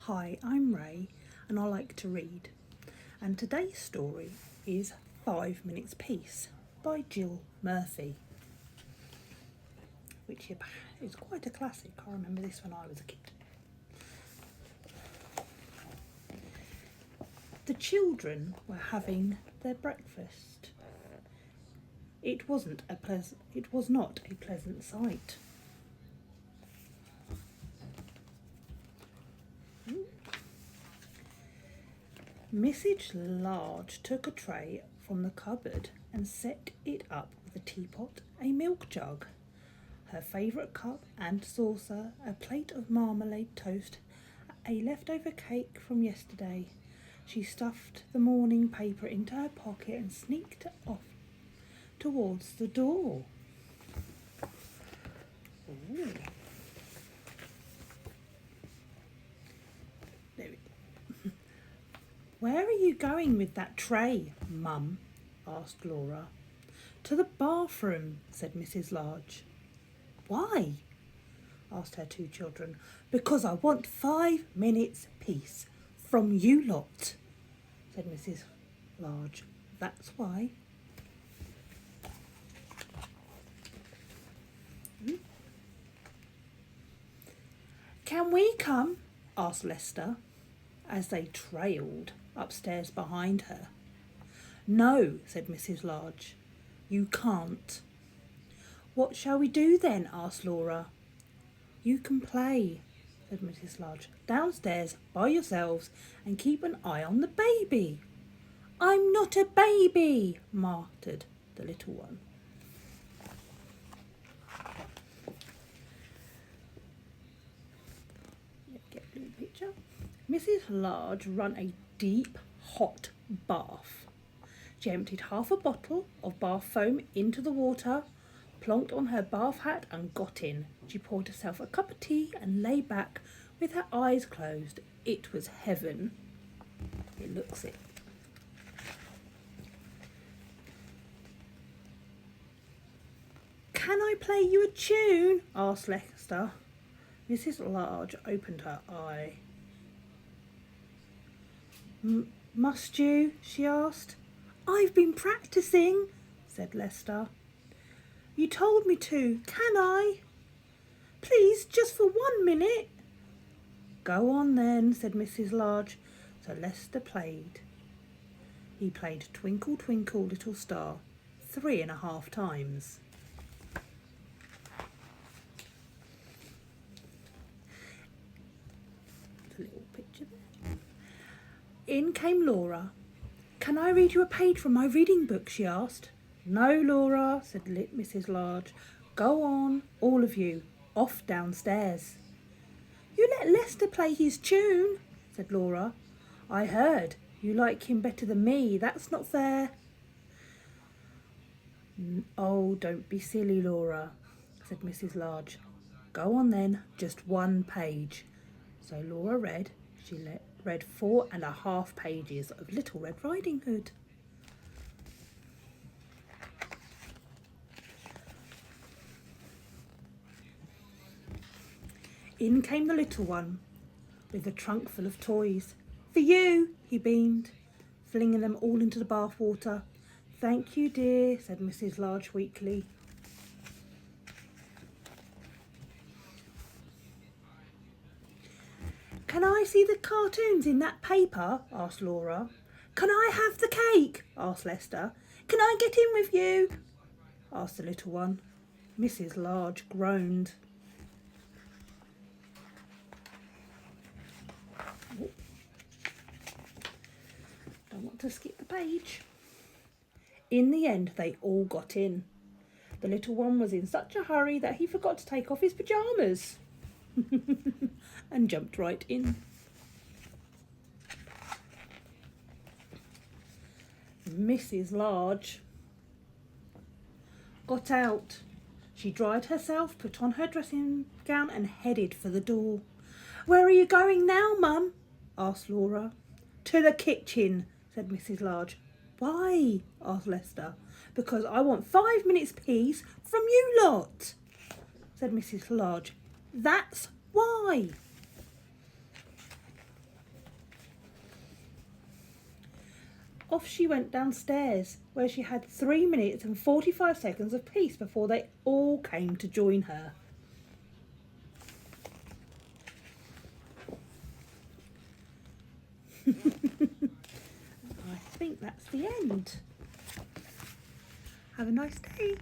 Hi, I'm Ray and I like to read. And today's story is 5 Minutes Peace by Jill Murphy, which is quite a classic. I remember this when I was a kid. The children were having their breakfast. It was not a pleasant sight. Mrs. Large took a tray from the cupboard and set it up with a teapot, a milk jug, her favourite cup and saucer, a plate of marmalade toast, a leftover cake from yesterday. She stuffed the morning paper into her pocket and sneaked off towards the door. Ooh. Where are you going with that tray, Mum? Asked Laura. To the bathroom, said Mrs. Large. Why? Asked her two children. Because I want 5 minutes peace from you lot, said Mrs. Large. That's why. Can we come? Asked Lester, as they trailed upstairs behind her. No, said Mrs. Large. You can't. What shall we do then? Asked Laura. You can play, said Mrs. Large, downstairs by yourselves and keep an eye on the baby. I'm not a baby, martyred the little one. Get a little picture. Mrs. Large ran a deep, hot bath. She emptied half a bottle of bath foam into the water, plonked on her bath hat and got in. She poured herself a cup of tea and lay back with her eyes closed. It was heaven. It looks it. Can I play you a tune? Asked Lester. Mrs. Large opened her eye. Must you? She asked. I've been practising, said Lester. You told me to. Can I? Please, just for 1 minute. Go on then, said Mrs. Large. So Lester played. He played Twinkle, Twinkle, Little Star 3.5 times. A little picture there. In came Laura. Can I read you a page from my reading book? She asked. No, Laura, said Mrs. Large. Go on, all of you, off downstairs. You let Lester play his tune, said Laura. I heard you like him better than me. That's not fair. Oh, don't be silly, Laura, said Mrs. Large. Go on then, just 1 page. So Laura read. She read 4.5 pages of Little Red Riding Hood. In came the little one with a trunk full of toys. For you, he beamed, flinging them all into the bath water. Thank you, dear, said Mrs. Large weakly. Can I see the cartoons in that paper? Asked Laura. Can I have the cake? Asked Lester. Can I get in with you? Asked the little one. Mrs. Large groaned. Don't want to skip the page. In the end, they all got in. The little one was in such a hurry that he forgot to take off his pyjamas and jumped right in. Mrs. Large got out. She dried herself, put on her dressing gown and headed for the door. Where are you going now, Mum? Asked Laura. To the kitchen, said Mrs. Large. Why? Asked Lester. Because I want 5 minutes peace from you lot, said Mrs. Large. That's why. Off she went downstairs, where she had 3 minutes and 45 seconds of peace before they all came to join her. I think that's the end. Have a nice day.